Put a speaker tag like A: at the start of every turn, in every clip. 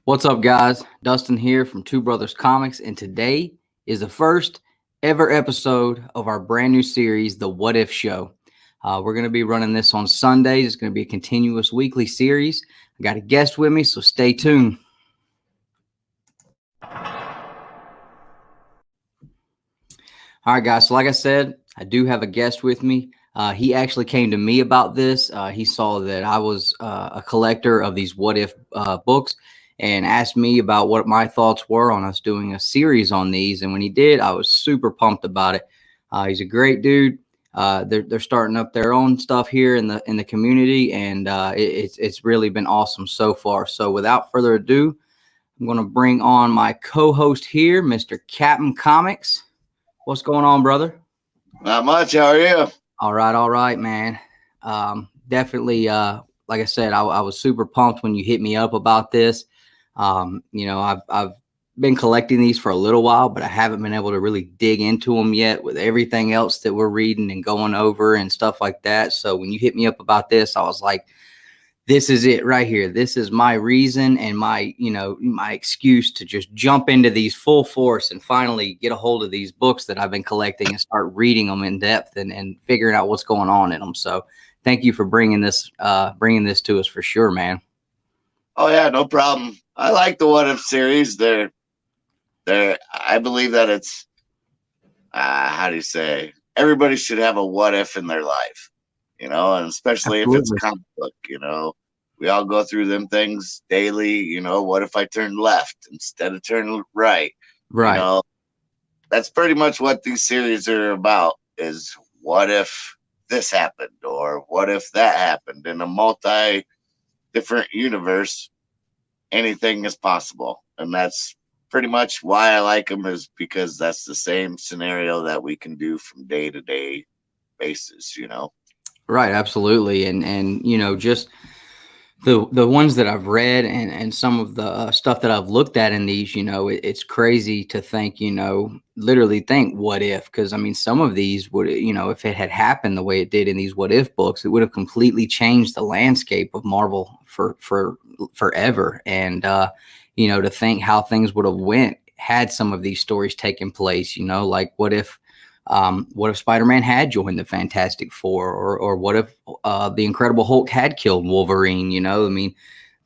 A: What's up, guys? Dustin here from Two Brothers Comics, and today is the first ever episode of our brand new series, The What If Show. We're going to be running this on Sundays. It's going to be a continuous weekly series. I got a guest with me, so stay tuned. All right, guys. So like I said, I do have a guest with me. He actually came to me about this. He saw that I was a collector of these What If books and asked me about what my thoughts were on us doing a series on these. And when he did, I was super pumped about it. He's a great dude. They're starting up their own stuff here in the community, and it's really been awesome so far. So without further ado, I'm going to bring on my co-host here, Mr. Captain Comics. What's going on, brother?
B: Not much. How are you?
A: All right, man. Definitely, like I said, I was super pumped when you hit me up about this. I've been collecting these for a little while, but I haven't been able to really dig into them yet with everything else that we're reading and going over and stuff like that. So when you hit me up about this, I was like, this is it right here. This is my reason and my excuse to just jump into these full force and finally get a hold of these books that I've been collecting and start reading them in depth and figuring out what's going on in them. So thank you for bringing this to us for sure, man.
B: Oh yeah, no problem. I like the What If series. I believe that it's how do you say? Everybody should have a what if in their life, and especially Absolutely. If it's a comic book, we all go through them things daily. What if I turned left instead of turning right?
A: Right.
B: That's pretty much what these series are about. Is what if this happened, or what if that happened in a multi-different universe? Anything is possible, and that's pretty much why I like them, is because that's the same scenario that we can do from day to day basis.
A: Right, absolutely, and just the ones that I've read and some of the stuff that I've looked at in these, it's crazy to think, literally think what if, because I mean some of these would, if it had happened the way it did in these what if books, it would have completely changed the landscape of Marvel for forever. And to think how things would have went had some of these stories taken place, like what if Spider-Man had joined the Fantastic Four, or what if the Incredible Hulk had killed Wolverine? I mean,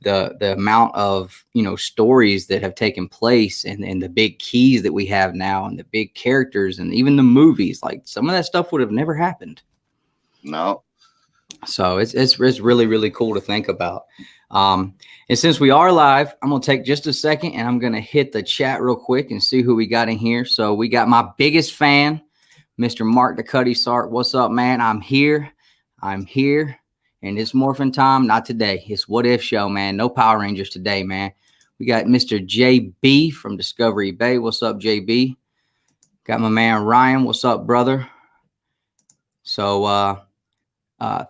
A: the amount of stories that have taken place and the big keys that we have now and the big characters and even the movies, like some of that stuff would have never happened.
B: No.
A: So it's really, really cool to think about. And since we are live, I'm going to take just a second and I'm going to hit the chat real quick and see who we got in here. So we got my biggest fan, Mr. Mark the Cuddy Sark. What's up, man? I'm here. And it's morphin time. Not today. It's What If Show, man. No Power Rangers today, man. We got Mr. JB from Discovery Bay. What's up, JB? Got my man Ryan. What's up, brother? So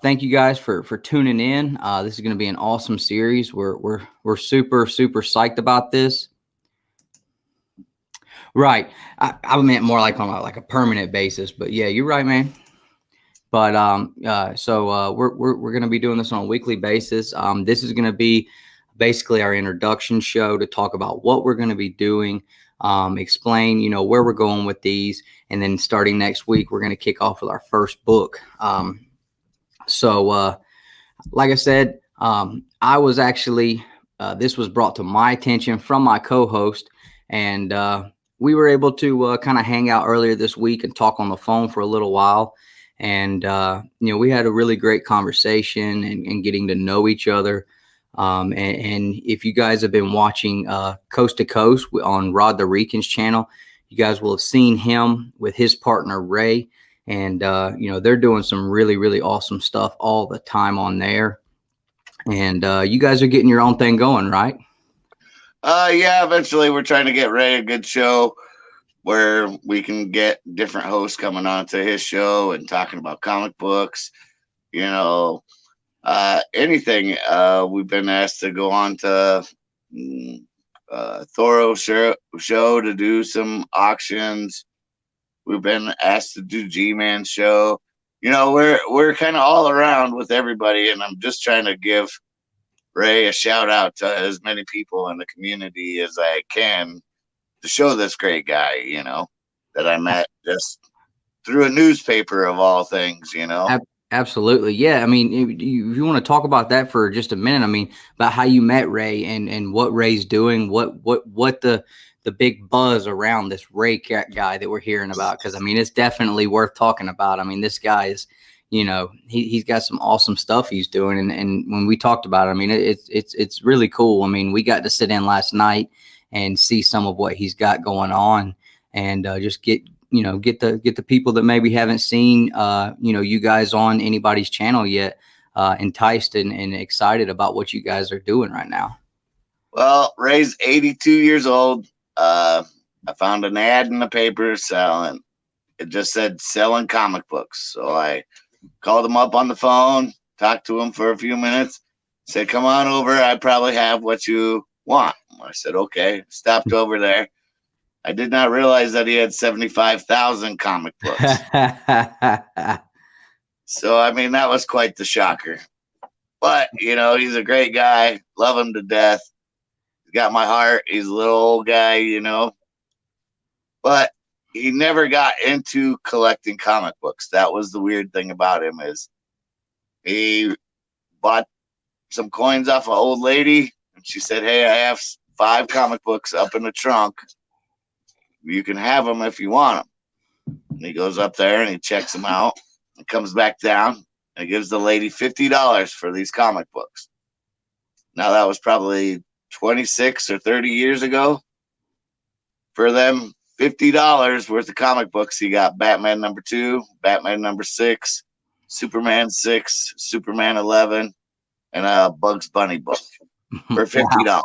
A: thank you guys for tuning in. This is going to be an awesome series. We're super psyched about this. Right. I meant more like on a permanent basis, but yeah, you're right, man. But we're going to be doing this on a weekly basis. This is going to be basically our introduction show to talk about what we're going to be doing, explain, where we're going with these, and then starting next week, we're going to kick off with our first book. Like I said, I was actually, this was brought to my attention from my co-host, and we were able to kind of hang out earlier this week and talk on the phone for a little while. And, we had a really great conversation and getting to know each other. And if you guys have been watching Coast to Coast on Rod the Reekin's channel, you guys will have seen him with his partner, Ray. And, they're doing some really, really awesome stuff all the time on there. And you guys are getting your own thing going, right?
B: Yeah, eventually we're trying to get Ray a good show where we can get different hosts coming on to his show and talking about comic books, anything. We've been asked to go on to Thor show to do some auctions. We've been asked to do G-Man show. We're kind of all around with everybody, and I'm just trying to give Ray a shout out to as many people in the community as I can to show this great guy, you know, that I met just through a newspaper of all things, you know.
A: Absolutely. Yeah. I mean, if you want to talk about that for just a minute, I mean, about how you met Ray and what Ray's doing, what the big buzz around this Ray guy that we're hearing about. Cause I mean, it's definitely worth talking about. I mean, this guy is, you know, he's got some awesome stuff he's doing. And when we talked about it, I mean, it's really cool. I mean, we got to sit in last night and see some of what he's got going on and just get the people that maybe haven't seen, you guys on anybody's channel yet, enticed and excited about what you guys are doing right now.
B: Well, Ray's 82 years old. I found an ad in the paper selling. It just said selling comic books. So I called him up on the phone, talked to him for a few minutes, said, come on over. I probably have what you want. I said, okay. Stopped over there. I did not realize that he had 75,000 comic books. So, I mean, that was quite the shocker. But, you know, he's a great guy. Love him to death. He's got my heart. He's a little old guy, you know. But he never got into collecting comic books. That was the weird thing about him is he bought some coins off an old lady. And she said, hey, I have 5 comic books up in the trunk. You can have them if you want them. And he goes up there and he checks them out and comes back down and gives the lady $50 for these comic books. Now that was probably 26 or 30 years ago. For them $50 worth of comic books, he got Batman #2, Batman #6, Superman 6, Superman 11, and a Bugs Bunny book for $50.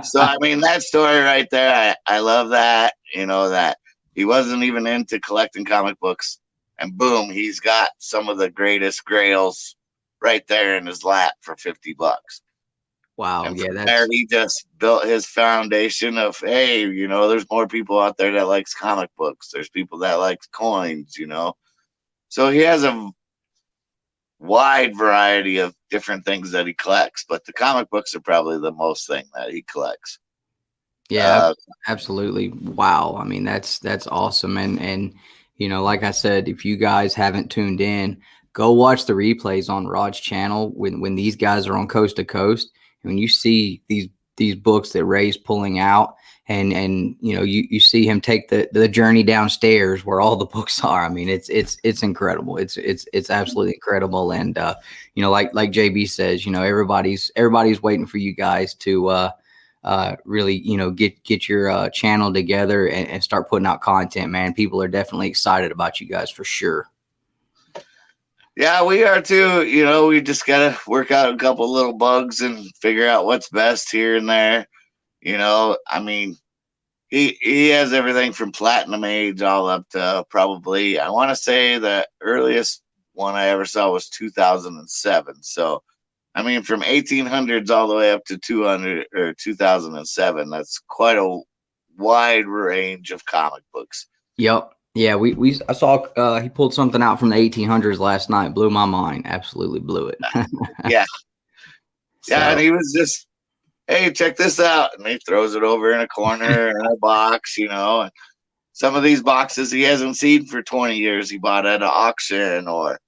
B: So, I mean, that story right there, I love that, you know, that he wasn't even into collecting comic books. And boom, he's got some of the greatest grails right there in his lap for $50.
A: Wow.
B: And
A: yeah.
B: There he just built his foundation of, hey, you know, there's more people out there that likes comic books. There's people that likes coins, you know. So he has a wide variety of different things that he collects, but the comic books are probably the most thing that he collects.
A: Yeah, absolutely. Wow. I mean, that's awesome. And, you know, like I said, if you guys haven't tuned in, go watch the replays on Rod's channel when these guys are on Coast to Coast. And when you see these books that Ray's pulling out and you know, you see him take the journey downstairs where all the books are. I mean, it's incredible. It's absolutely incredible. And, you know, like JB says, you know, everybody's waiting for you guys to, really, you know, get your channel together and start putting out content, man. People are definitely excited about you guys for sure.
B: Yeah, we are too. You know, we just gotta work out a couple little bugs and figure out what's best here and there. You know, I mean, he has everything from Platinum Age all up to probably, I want to say the earliest one I ever saw was 2007. So, I mean, from 1800s all the way up to 200 or 2007. That's quite a wide range of comic books.
A: Yep. Yeah, I saw he pulled something out from the 1800s last night. Blew my mind. Absolutely blew it.
B: Yeah.
A: So,
B: yeah, and he was just, hey, check this out. And he throws it over in a corner in a box, you know. And some of these boxes he hasn't seen for 20 years. He bought at an auction or,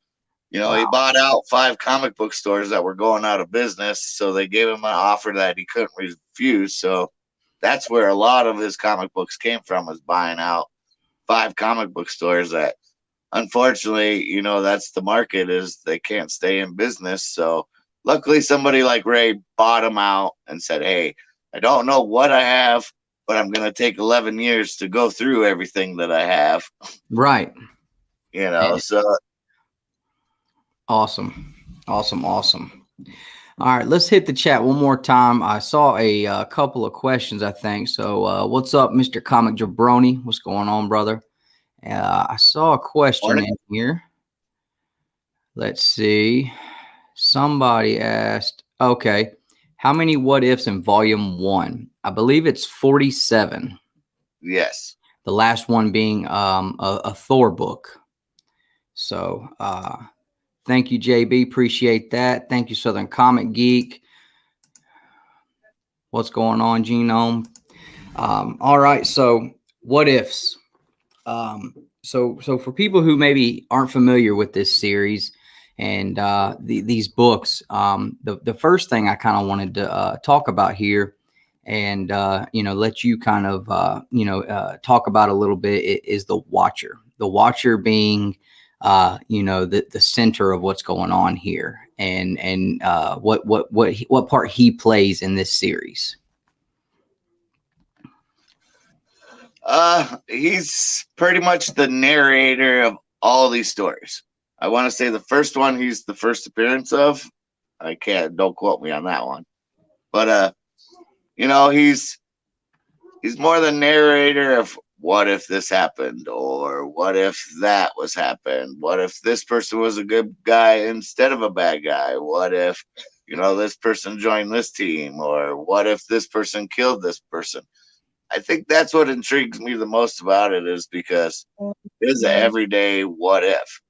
B: you know, he bought out 5 comic book stores that were going out of business. So they gave him an offer that he couldn't refuse. So that's where a lot of his comic books came from, is buying out 5 comic book stores that, unfortunately, you know, that's the market, is they can't stay in business. So luckily somebody like Ray bought him out and said, hey, I don't know what I have, but I'm going to take 11 years to go through everything that I have.
A: Right.
B: You know, so.
A: Awesome. Awesome. Awesome. All right, let's hit the chat one more time. I saw a couple of questions, I think. So what's up, Mr. Comic Jabroni? What's going on, brother? I saw a question in here. Let's see. Somebody asked, okay, how many what ifs in volume 1? I believe it's 47.
B: Yes.
A: The last one being a Thor book. So Thank you, JB. Appreciate that. Thank you, Southern Comic Geek. What's going on, Genome? All right. So what ifs? So for people who maybe aren't familiar with this series and these books, the first thing I kind of wanted to talk about here and, let you kind of, talk about a little bit is the Watcher. The Watcher being, the center of what's going on here and what part he plays in this series.
B: He's pretty much the narrator of all these stories. I want to say the first one he's the first appearance of. Don't quote me on that one. But he's more the narrator of what if this happened, or what if that was happened, what if this person was a good guy instead of a bad guy, what if this person joined this team, or what if this person killed this person. I think that's what intrigues me the most about it, is because it's an everyday what if,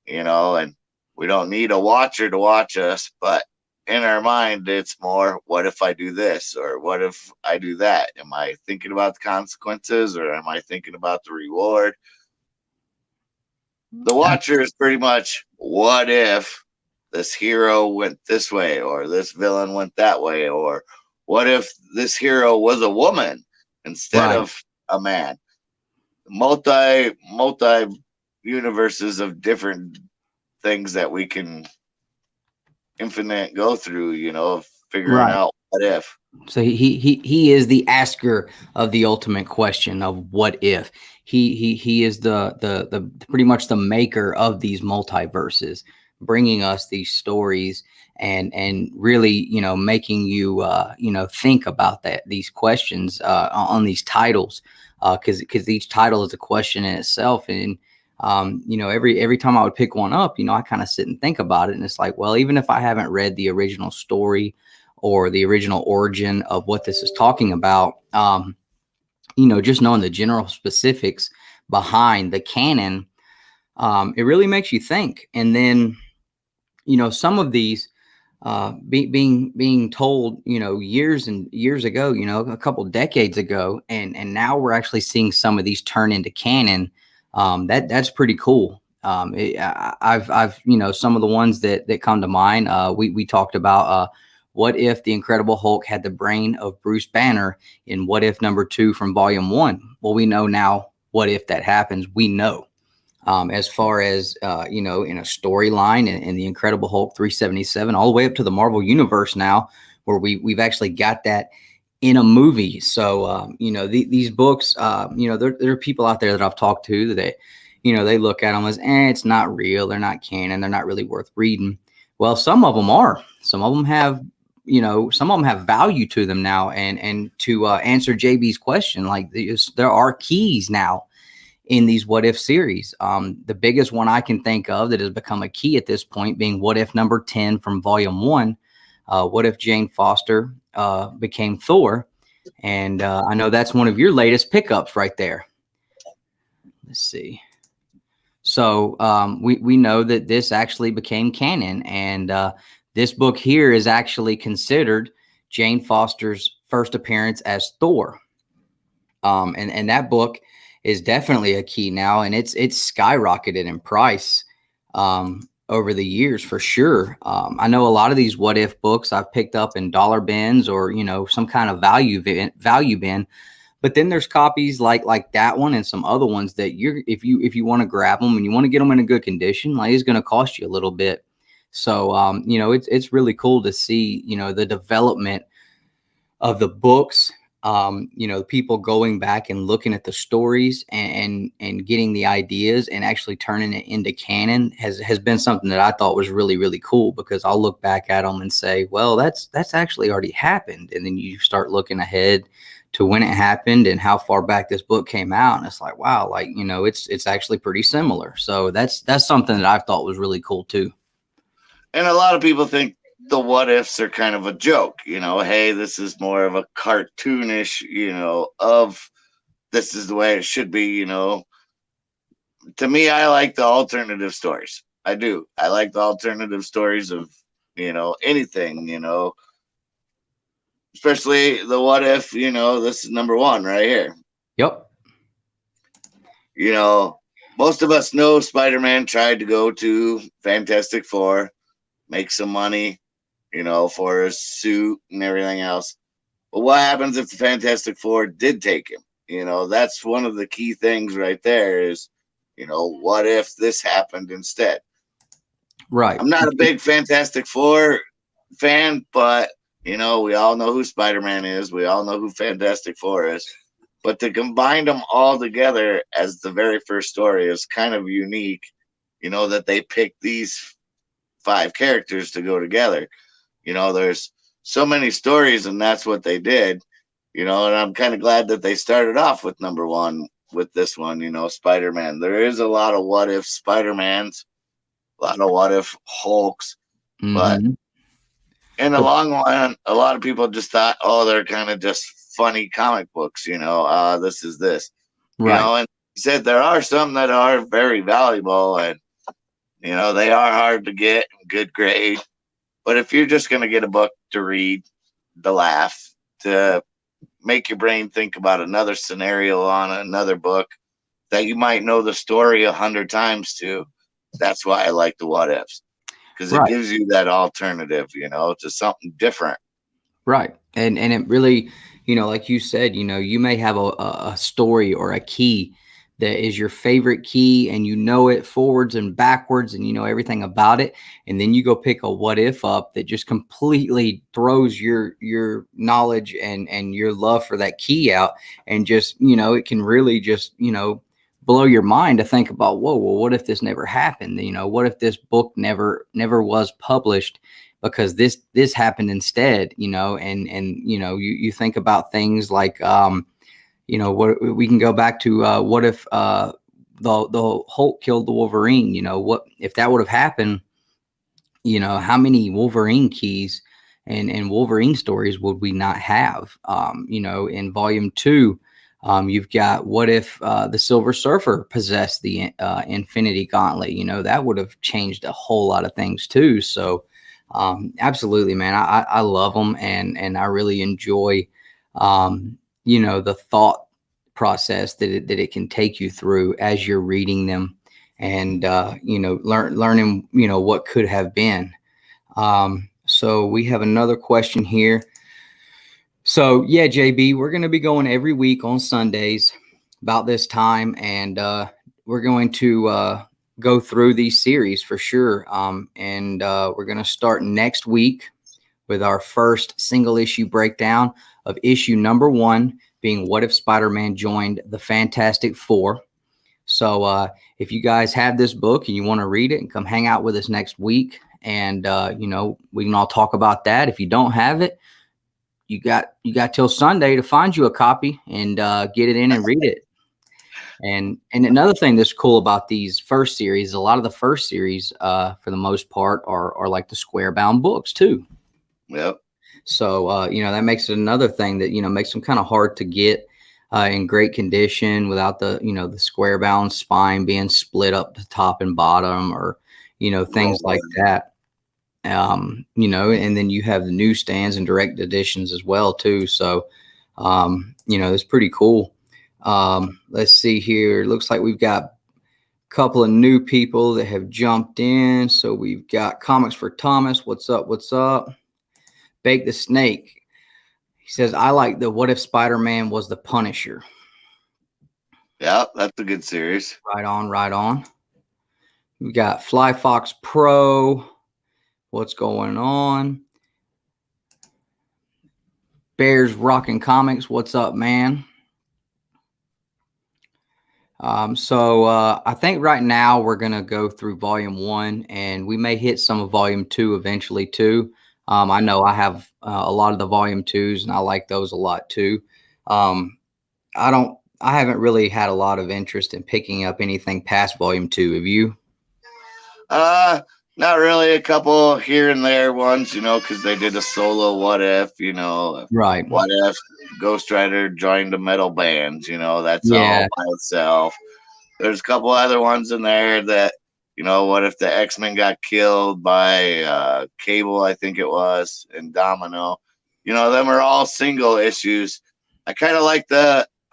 B: and we don't need a watcher to watch us, but in our mind, it's more, what if I do this, or what if I do that? Am I thinking about the consequences, or am I thinking about the reward? The Watcher is pretty much, what if this hero went this way, or this villain went that way, or what if this hero was a woman instead of a man? Multi universes of different things that we can infinite go through, figuring out what if.
A: So he is the asker of the ultimate question of what if. He is the pretty much the maker of these multiverses, bringing us these stories and really making you think about these questions on these titles, because each title is a question in itself. And every time I would pick one up, I kind of sit and think about it, and it's like, well, even if I haven't read the original story or the original origin of what this is talking about, just knowing the general specifics behind the canon, it really makes you think. And then some of these being told years and years ago, a couple decades ago, and now we're actually seeing some of these turn into canon. That's pretty cool. I've some of the ones that come to mind. We talked about what if the Incredible Hulk had the brain of Bruce Banner in What If #2 from Volume 1? Well, we know now what if that happens. We know. As far as in a storyline in the Incredible Hulk 377, all the way up to the Marvel Universe now, where we've actually got that in a movie. So these books, there are people out there that I've talked to that they look at them as it's not real, they're not canon, they're not really worth reading. Well, some of them are. Some of them have value to them now. And to answer JB's question, like there are keys now in these what if series. The biggest one I can think of that has become a key at this point being What If #10 from Volume 1. What if Jane Foster became Thor? And I know that's one of your latest pickups right there. Let's see. So we know that this actually became canon, and this book here is actually considered Jane Foster's first appearance as Thor. And that book is definitely a key now, and it's skyrocketed in price over the years for sure. I know a lot of these what if books I've picked up in dollar bins or some kind of value bin, but then there's copies like that one and some other ones that if you want to grab them and you want to get them in a good condition, like it's going to cost you a little bit. So it's really cool to see the development of the books. People going back and looking at the stories and getting the ideas and actually turning it into canon has been something that I thought was really, really cool, because I'll look back at them and say, well, that's actually already happened. And then you start looking ahead to when it happened and how far back this book came out. And it's like, wow, it's actually pretty similar. So that's something that I've thought was really cool too.
B: And a lot of people think the what ifs are kind of a joke, hey, this is more of a cartoonish, of this is the way it should be. To me, I like the alternative stories. I do. I like the alternative stories of, anything, especially the what if, this is number one right here.
A: Yep.
B: Most of us know Spider-Man tried to go to Fantastic Four, make some money, for his suit and everything else. But what happens if the Fantastic Four did take him? That's one of the key things right there is, what if this happened instead?
A: Right.
B: I'm not a big Fantastic Four fan, but, we all know who Spider-Man is. We all know who Fantastic Four is. But to combine them all together as the very first story is kind of unique, that they picked these 5 characters to go together. There's so many stories, and that's what they did, and I'm kind of glad that they started off with number one with this one, Spider-Man. There is a lot of what if Spider-Mans, a lot of what if Hulks, but in the long run, a lot of people just thought, oh, they're kind of just funny comic books, this is this,
A: right.
B: and he said there are some that are very valuable, and, they are hard to get and good grade. But if you're just going to get a book to read, to laugh, to make your brain think about another scenario on another book that you might know the story 100 times to, that's why I like the what ifs, because it gives you that alternative, to something different.
A: Right. And it really, like you said, you may have a story or a key that is your favorite key, and it forwards and backwards, and everything about it, and then you go pick a what if up that just completely throws your knowledge and your love for that key out, and just it can really just blow your mind to think about, whoa, well, what if this never happened? What if this book never was published because this happened instead? And you think about things like what we can go back to, what if the Hulk killed the Wolverine? What if that would have happened? How many Wolverine keys and Wolverine stories would we not have? In volume 2, you've got what if the Silver Surfer possessed the Infinity Gauntlet? That would have changed a whole lot of things too. So absolutely, man, I love them, and I really enjoy the thought process that it can take you through as you're reading them, and learning what could have been. So we have another question here. So yeah, JB, we're going to be going every week on Sundays about this time, and we're going to go through these series for sure. And we're going to start next week with our first single issue breakdown of issue number 1, being What If Spider-Man Joined the Fantastic Four. So if you guys have this book and you want to read it, and come hang out with us next week, and we can all talk about that. If you don't have it, you got till Sunday to find you a copy and get it in and read it. And another thing that's cool about these first series, a lot of the first series, for the most part, are like the square bound books too.
B: Yep.
A: So, that makes it another thing that, makes them kind of hard to get in great condition without the, the square bound spine being split up to top and bottom, or, things like that. And then you have the newsstands and direct editions as well too. So, it's pretty cool. Let's see here. It looks like we've got a couple of new people that have jumped in. So we've got Comics for Thomas. What's up? What's up? Bake the Snake. He says, I like the What If Spider-Man Was the Punisher.
B: Yeah, that's a good series.
A: Right on, right on. We got Fly Fox Pro. What's going on? Bears Rockin' Comics. What's up, man? So I think right now we're going to go through volume 1, and we may hit some of volume 2 eventually too. I know I have a lot of the volume 2s, and I like those a lot too. I haven't really had a lot of interest in picking up anything past volume 2. Have you?
B: Not really. A couple here and there ones, because they did a solo what if,
A: Right.
B: What if Ghost Rider joined a metal band, that's all by itself. There's a couple other ones in there that, What if the X-Men got killed by Cable, I think it was, and Domino? Them are all single issues. I kind of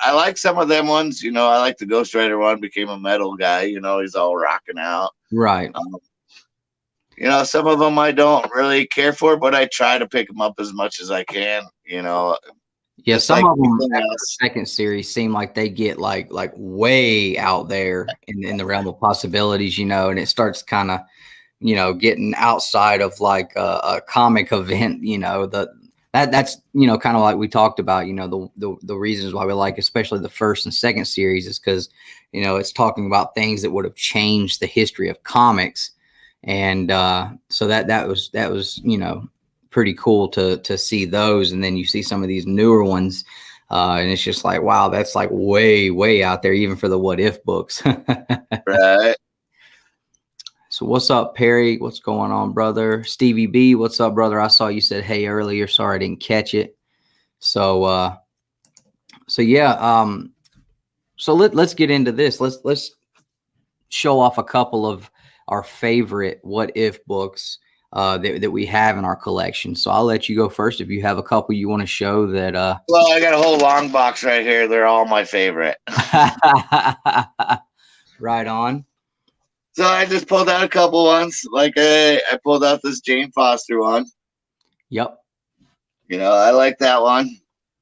B: I like some of them ones. I like the Ghost Rider one, became a metal guy. He's all rocking out.
A: Right.
B: Some of them I don't really care for, but I try to pick them up as much as I can.
A: Yeah, some of them after the second series seem like they get like way out there in the realm of possibilities, and it starts kind of, getting outside of like a comic event, that's kind of like we talked about, the reasons why we like especially the first and second series is because, it's talking about things that would have changed the history of comics. And so that was pretty cool to see those, and then you see some of these newer ones, and it's just like, wow, that's like way out there even for the What If books.
B: Right.
A: So what's up, Perry? What's going on, brother? Stevie B, what's up, brother? I saw you said hey earlier. Sorry I didn't catch it. So yeah, so let's get into this. Let's show off a couple of our favorite What If books that we have in our collection. So I'll let you go first if you have a couple you want to show that.
B: Well, I got a whole long box right here. They're all my favorite.
A: Right on.
B: So I just pulled out a couple ones. Like I pulled out this Jane Foster one.
A: Yep.
B: I like that one.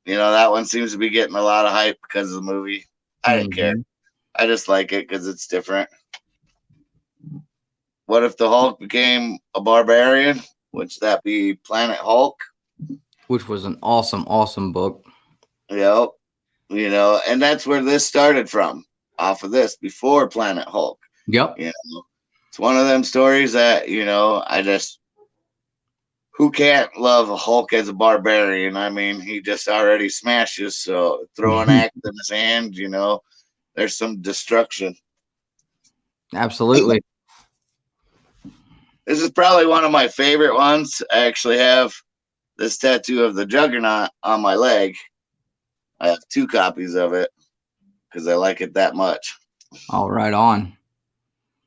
B: That one seems to be getting a lot of hype because of the movie. I didn't care. I just like it because it's different. What if the Hulk became a barbarian? Which that be Planet Hulk?
A: Which was an awesome book.
B: Yep. And that's where this started from. Off of this, before Planet Hulk.
A: Yep.
B: It's one of them stories that, who can't love a Hulk as a barbarian? I mean, he just already smashes, so throw an axe in his hand, there's some destruction.
A: Absolutely.
B: This is probably one of my favorite ones. I actually have this tattoo of the Juggernaut on my leg. I have 2 copies of it because I like it that much.
A: All right on.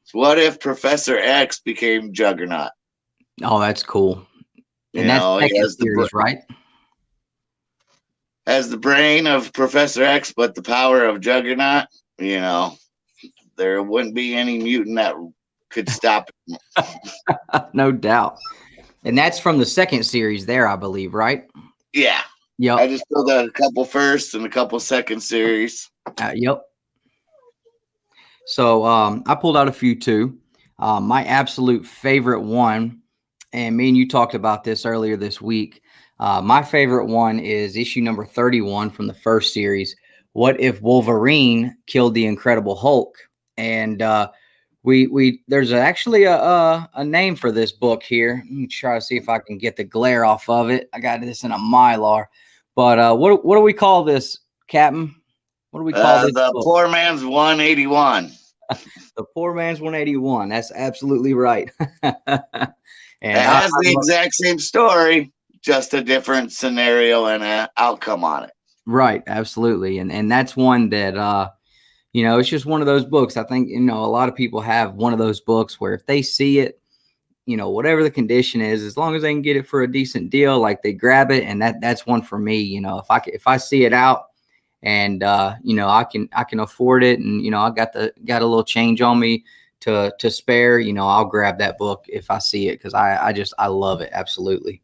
B: So what if Professor X became Juggernaut?
A: Oh, that's cool. And that's second series, right?
B: Has the brain of Professor X, but the power of Juggernaut. There wouldn't be any mutant that could stop him.
A: No doubt. And that's from the second series there, I believe, right?
B: Yeah.
A: Yep.
B: I just pulled out a couple first and a couple second series.
A: Yep. So I pulled out a few too. My absolute favorite one, and me and you talked about this earlier this week. My favorite one is issue number 31 from the first series. What if Wolverine killed the Incredible Hulk? And there's actually a name for this book here. Let me try to see if I can get the glare off of it. I got this in a Mylar. But what do we call this, Captain? What do we call this?
B: The book? Poor Man's 181.
A: The Poor Man's 181. That's absolutely right. And
B: it has the exact same story, just a different scenario and an outcome on it.
A: Right. Absolutely. And that's one that, it's just one of those books. I think, a lot of people have one of those books where if they see it, whatever the condition is, as long as they can get it for a decent deal, like they grab it. And that's one for me. If I see it out and, I can afford it and, I got a little change on me to spare, I'll grab that book if I see it. Cause I love it. Absolutely.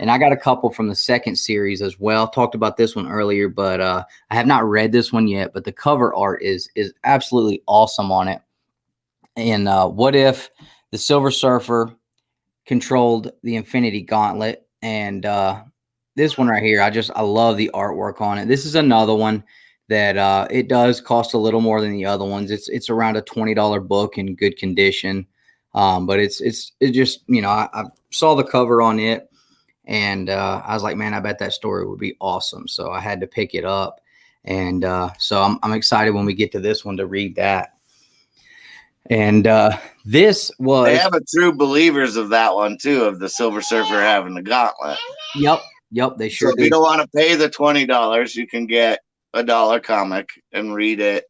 A: And I got a couple from the second series as well. Talked about this one earlier, but I have not read this one yet. But the cover art is absolutely awesome on it. And what if the Silver Surfer controlled the Infinity Gauntlet? And this one right here, I love the artwork on it. This is another one that it does cost a little more than the other ones. It's around a $20 book in good condition. But it just, I saw the cover on it. And I was like, man, I bet that story would be awesome. So I had to pick it up. And so I'm excited when we get to this one to read that. And this was...
B: They have a true believers of that one, too, of the Silver Surfer having the gauntlet.
A: Yep, they sure
B: do. If you don't want to pay the $20, you can get $1 comic and read it,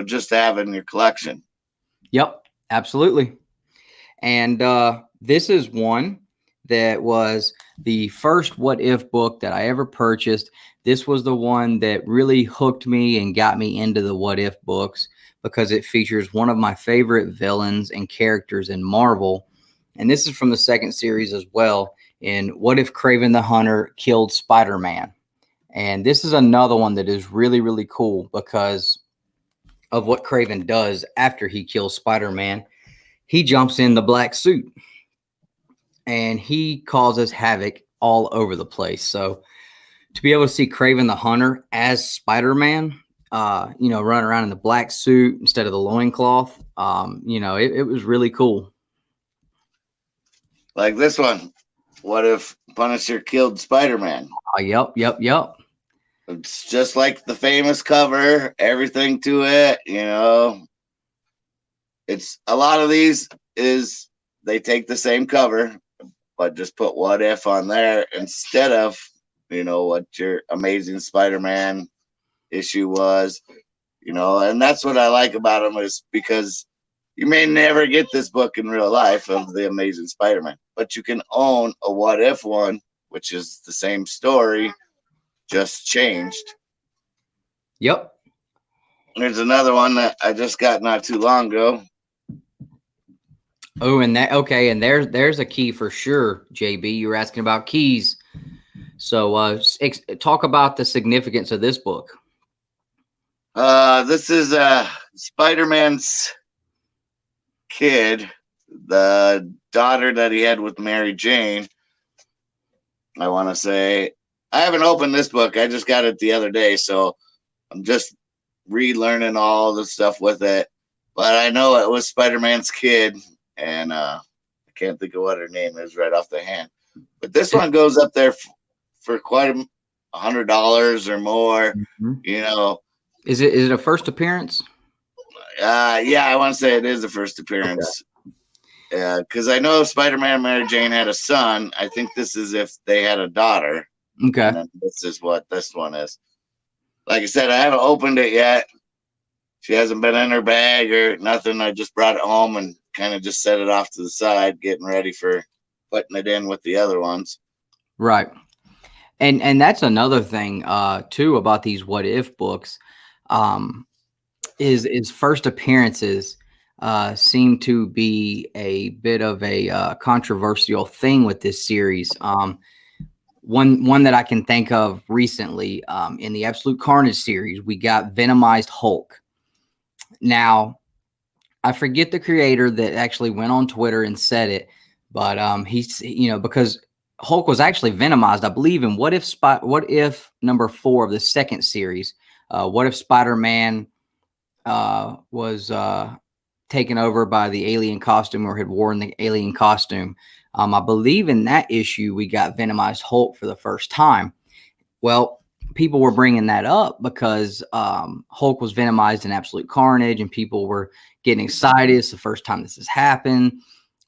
B: just to have it in your collection.
A: Yep, Absolutely. And this is one that was the first What If book that I ever purchased. This was the one that really hooked me and got me into the What If books because it features one of my favorite villains and characters in Marvel. And this is from the second series as well. In What If Kraven the Hunter Killed Spider-Man? And this is another one that is really, really cool because of what Kraven does after he kills Spider-Man. He jumps in the black suit and he causes havoc all over the place. So to be able to see Kraven the Hunter as Spider-Man, run around in the black suit instead of the loincloth, it was really cool.
B: Like this one. What if Punisher killed Spider-Man?
A: Yep.
B: It's just like the famous cover, everything to it, It's a lot of these is they take the same cover, but just put what if on there instead of, what your Amazing Spider-Man issue was, and that's what I like about them is because you may never get this book in real life of the Amazing Spider-Man, but you can own a what if one, which is the same story, just changed.
A: Yep.
B: There's another one that I just got not too long ago.
A: Oh, and there's a key for sure, JB. You were asking about keys. So talk about the significance of this book.
B: This is Spider-Man's kid, the daughter that he had with Mary Jane. I want to say, I haven't opened this book. I just got it the other day, so I'm just relearning all the stuff with it. But I know it was Spider-Man's kid, and I can't think of what her name is right off the hand. But this one goes up there for quite $100 or more.
A: Mm-hmm. Is it a first appearance?
B: Yeah, I want to say it is the first appearance. Yeah, because I know Spider-Man and Mary Jane had a son. I think this is if they had a daughter.
A: Okay.
B: And this is what this one is. Like I said, I haven't opened it yet. She hasn't been in her bag or nothing. I just brought it home and kind of just set it off to the side, getting ready for putting it in with the other ones.
A: Right. And that's another thing too about these what if books is first appearances seem to be a bit of a controversial thing with this series. One that I can think of recently in the Absolute Carnage series, we got Venomized Hulk. Now, I forget the creator that actually went on Twitter and said it, but he's because Hulk was actually venomized, I believe, in What If number 4 of the second series. What if Spider-Man was taken over by the alien costume or had worn the alien costume? I believe in that issue we got Venomized Hulk for the first time. Well, people were bringing that up because Hulk was venomized in Absolute Carnage, and people were getting excited. It's the first time this has happened.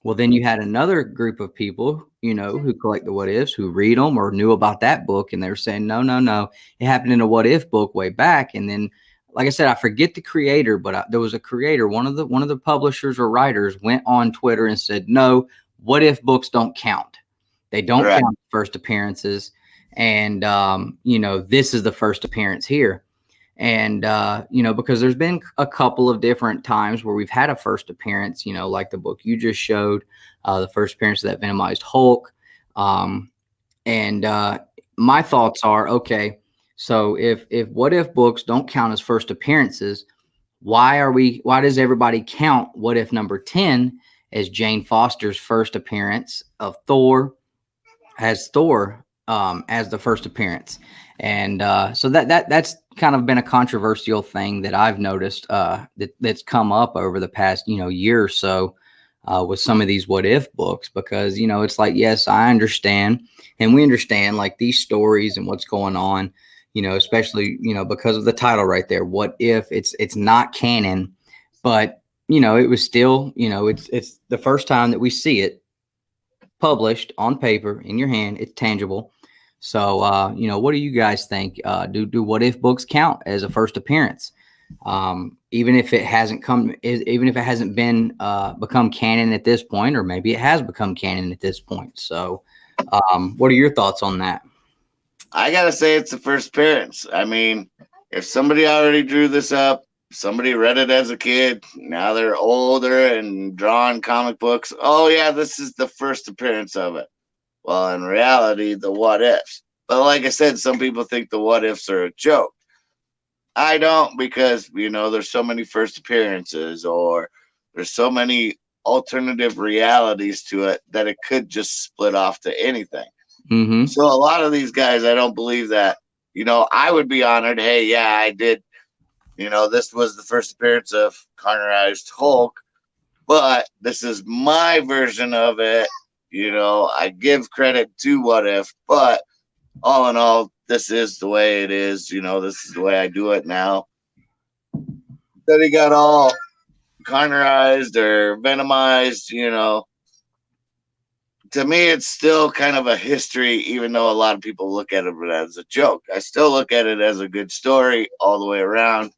A: Well, then you had another group of people, who collect the what ifs, who read them or knew about that book, and they were saying, no, it happened in a what if book way back. And then, like I said, I forget the creator, but there was a creator, one of the publishers or writers went on Twitter and said, no, what if books don't count. They don't count first appearances. And, this is the first appearance here. And, because there's been a couple of different times where we've had a first appearance, like the book you just showed, the first appearance of that Venomized Hulk. My thoughts are, okay, so if what if books don't count as first appearances, why does everybody count what if number 10 as Jane Foster's first appearance of Thor, as Thor as the first appearance? And so that's kind of been a controversial thing that I've noticed that's come up over the past year or so with some of these what if books, because it's like, yes, I understand, and we understand like these stories and what's going on, especially because of the title right there, what if. It's not canon, but it was still it's the first time that we see it published on paper in your hand. It's tangible. So, what do you guys think? Do what if books count as a first appearance? even if it hasn't been become canon at this point, or maybe it has become canon at this point. So, what are your thoughts on that?
B: I gotta say it's the first appearance. I mean, if somebody already drew this up, somebody read it as a kid, now they're older and drawing comic books. Oh yeah, this is the first appearance of it. Well, in reality, the what ifs. But like I said, some people think the what ifs are a joke. I don't, because there's so many first appearances, or there's so many alternative realities to it that it could just split off to anything.
A: Mm-hmm.
B: So a lot of these guys, I don't believe that. I would be honored. Hey, yeah, I did. This was the first appearance of Carnerized Hulk, but this is my version of it. I give credit to What If, but all in all, this is the way it is. This is the way I do it now. That he got all Carnerized or Venomized, to me, it's still kind of a history, even though a lot of people look at it as a joke. I still look at it as a good story all the way around.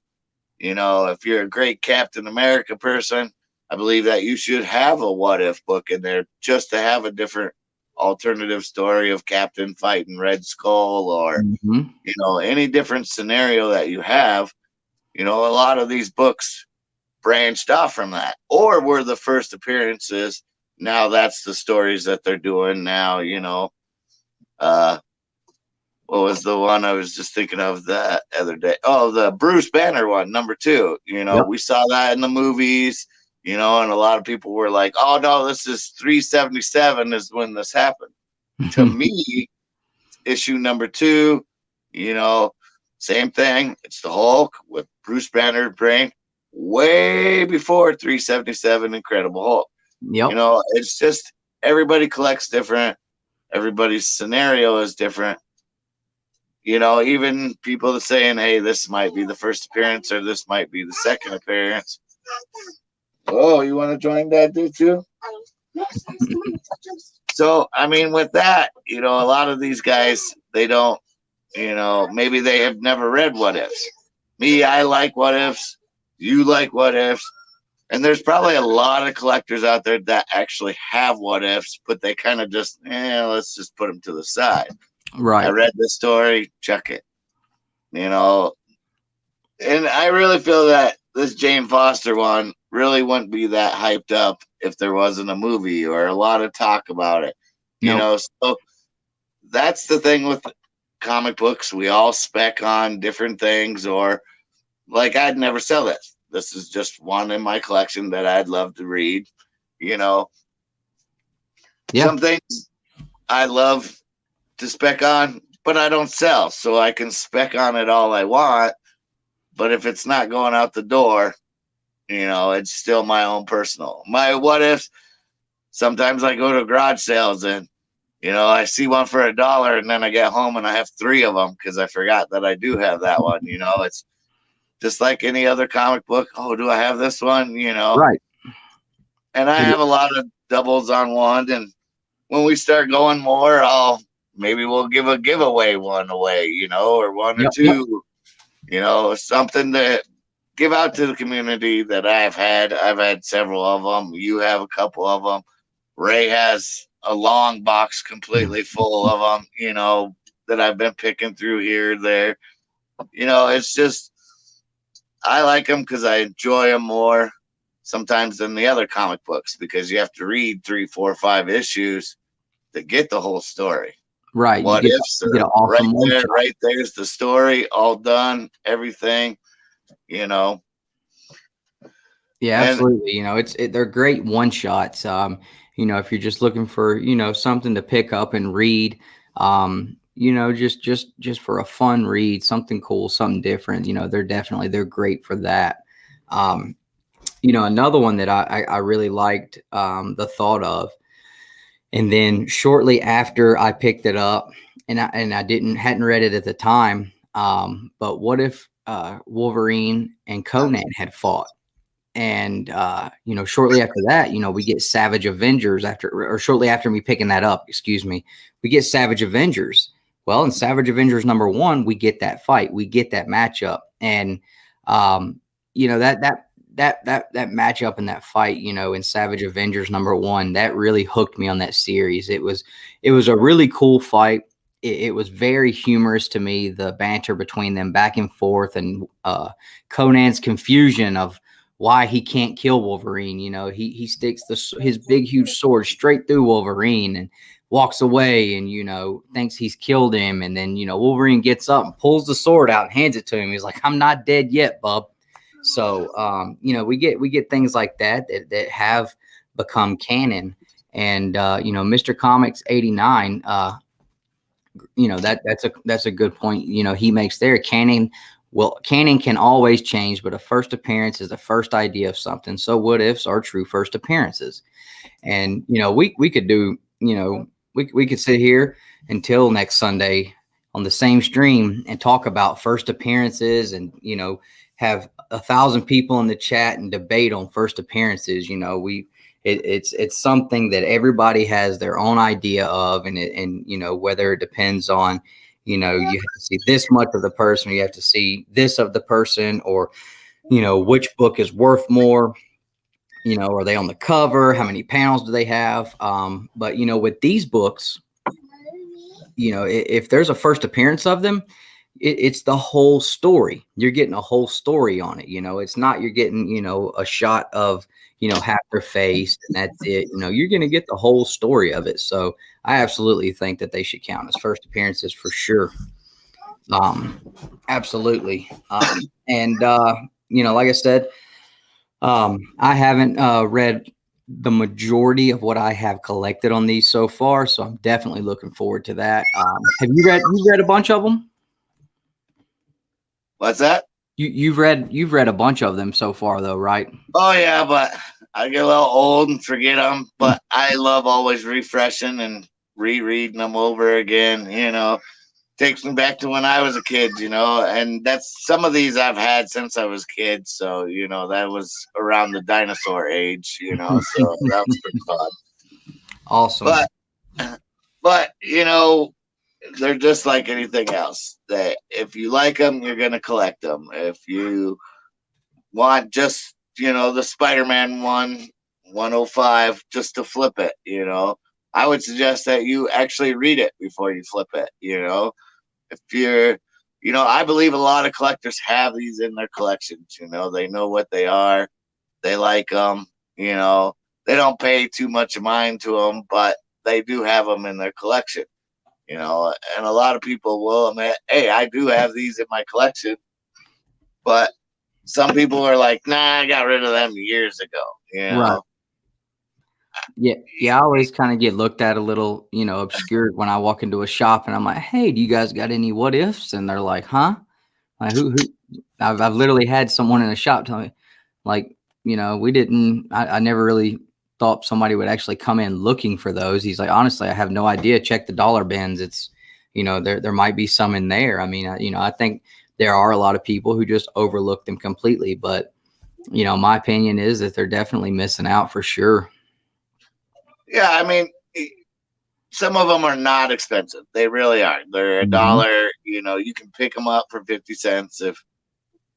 B: If you're a great Captain America person, I believe that you should have a what if book in there, just to have a different alternative story of Captain fighting Red Skull, or, any different scenario that you have. A lot of these books branched off from that, or were the first appearances. Now that's the stories that they're doing now. What was the one I was just thinking of the other day? Oh, the Bruce Banner one, number 2.
A: Yep.
B: We saw that in the movies, and a lot of people were like, oh no, this is 377 is when this happened. To me, issue number 2, same thing. It's the Hulk with Bruce Banner brain way before 377 Incredible Hulk.
A: Yep.
B: It's just everybody collects different. Everybody's scenario is different. Even people saying, hey, this might be the first appearance, or this might be the second appearance. Oh, you want to join that, dude, too? So, I mean, with that, a lot of these guys, they don't, maybe they have never read What Ifs. Me, I like What Ifs. You like What Ifs. And there's probably a lot of collectors out there that actually have What Ifs, but they kind of just, let's just put them to the side.
A: Right.
B: I read this story, check it. And I really feel that this Jane Foster one really wouldn't be that hyped up if there wasn't a movie or a lot of talk about it. So that's the thing with comic books. We all spec on different things, or like, I'd never sell this. This is just one in my collection that I'd love to read. Some things I love to spec on, but I don't sell, so I can spec on it all I want. But if it's not going out the door, it's still my own personal. My what ifs, sometimes I go to garage sales and I see one for $1, and then I get home and I have 3 of them because I forgot that I do have that one. It's just like any other comic book. Oh, do I have this one?
A: Right.
B: And I have a lot of doubles on one, and when we start going more, maybe we'll give a giveaway one away, or one or two, something to give out to the community that I've had. I've had several of them. You have a couple of them. Ray has a long box completely full of them, that I've been picking through here and there. It's just, I like them because I enjoy them more sometimes than the other comic books, because you have to read 3, 4, 5 issues to get the whole story.
A: Right.
B: What ifs are awesome right there. Right there's the story, all done, everything. Yeah,
A: absolutely. They're great one shots. If you're just looking for something to pick up and read, just for a fun read, something cool, something different. They're great for that. Another one that I really liked the thought of. And then shortly after I picked it up, and I hadn't read it at the time. But what if Wolverine and Conan had fought? And shortly after that, we get Savage Avengers shortly after me picking that up, we get Savage Avengers. Well, in Savage Avengers #1, we get that fight, we get that matchup, and you know, that matchup and that fight, you know, in Savage Avengers #1, that really hooked me on that series. It was a really cool fight. It was very humorous to me, the banter between them back and forth, and Conan's confusion of why he can't kill Wolverine. You know, he sticks his big huge sword straight through Wolverine and walks away, and you know, thinks he's killed him, and then you know Wolverine gets up and pulls the sword out and hands it to him. He's like, "I'm not dead yet, bub." So you know, we get things like that have become canon, and you know, Mr. Comics 89. You know, that's a good point. You know, he makes there canon. Well, canon can always change, but a first appearance is the first idea of something. So what ifs are true first appearances, and you know, we could do, you know, we could sit here until next Sunday on the same stream and talk about first appearances, and you know, have 1,000 people in the chat and debate on first appearances. You know, it's something that everybody has their own idea of, and you know, whether it depends on, you know, you have to see this much of the person, or you have to see this of the person, or you know, which book is worth more. You know, are they on the cover? How many panels do they have? But you know, with these books, you know, if there's a first appearance of them, it's the whole story. You're getting a whole story on it. You know, it's not you're getting, you know, a shot of, you know, half their face and that's it. You know, you're going to get the whole story of it. So I absolutely think that they should count as first appearances for sure. Absolutely. And you know, like I said, I haven't read the majority of what I have collected on these so far, so I'm definitely looking forward to that. Have you read a bunch of them?
B: What's that?
A: You've read a bunch of them so far, though, right?
B: Oh yeah, but I get a little old and forget them. But I love always refreshing and rereading them over again. You know, takes me back to when I was a kid. You know, and that's some of these I've had since I was a kid. So you know, that was around the dinosaur age. You know, so that was pretty fun.
A: Awesome.
B: But you know, they're just like anything else. That if you like them, you're gonna collect them. If you want just, you know, the Spider-Man 105 just to flip it, you know, I would suggest that you actually read it before you flip it. You know, if you're, you know, I believe a lot of collectors have these in their collections. You know, they know what they are, they like them. You know, they don't pay too much mind to them, but they do have them in their collection. You know, and a lot of people will admit, hey, I do have these in my collection, but some people are like, nah, I got rid of them years ago. You know?
A: Right. Yeah. I always kind of get looked at a little, you know, obscured when I walk into a shop and I'm like, hey, do you guys got any what ifs? And they're like, huh? Like, who? I've literally had someone in a shop tell me, like, you know, I never really thought somebody would actually come in looking for those. He's like, honestly, I have no idea. Check the dollar bins. It's, you know, there might be some in there. I mean, you know, I think there are a lot of people who just overlook them completely. But, you know, my opinion is that they're definitely missing out for sure.
B: Yeah, I mean, some of them are not expensive. They really are. They're $1. You know, you can pick them up for 50 cents if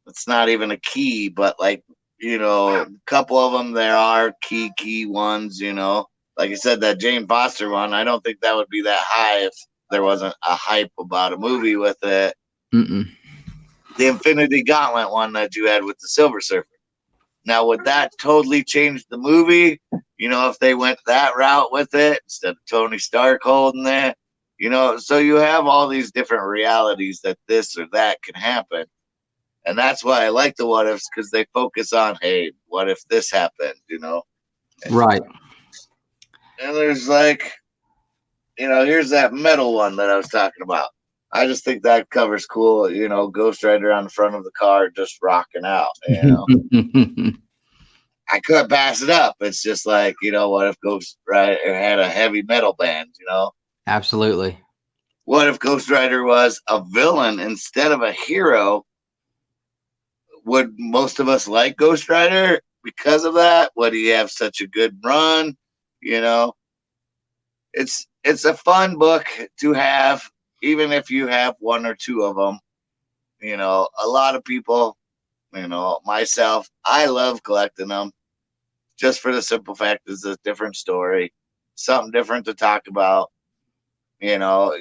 B: it's not even a key, but like, you know, a couple of them, there are key ones, you know. Like I said, that Jane Foster one, I don't think that would be that high if there wasn't a hype about a movie with it. The Infinity Gauntlet one that you had with the Silver Surfer. Now, would that totally change the movie? You know, if they went that route with it instead of Tony Stark holding it, you know, so you have all these different realities that this or that can happen. And that's why I like the what ifs, because they focus on, hey, what if this happened, you know?
A: Right.
B: And there's like, you know, here's that metal one that I was talking about. I just think that cover's cool, you know, Ghost Rider on the front of the car just rocking out, you know. I couldn't pass it up. It's just like, you know, what if Ghost Rider had a heavy metal band, you know?
A: Absolutely.
B: What if Ghost Rider was a villain instead of a hero? Would most of us like Ghost Rider because of that? Would he have such a good run? You know, it's a fun book to have, even if you have one or two of them. You know, a lot of people You know, myself, I love collecting them just for the simple fact it's a different story, something different to talk about. You know,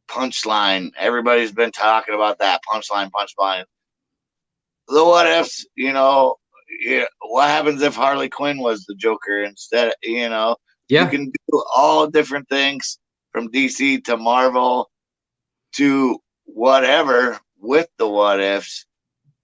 B: punchline. Everybody's been talking about that punchline, punchline. The what ifs, you know, what happens if Harley Quinn was the Joker instead? You know, you can do all different things from DC to Marvel to whatever with the what ifs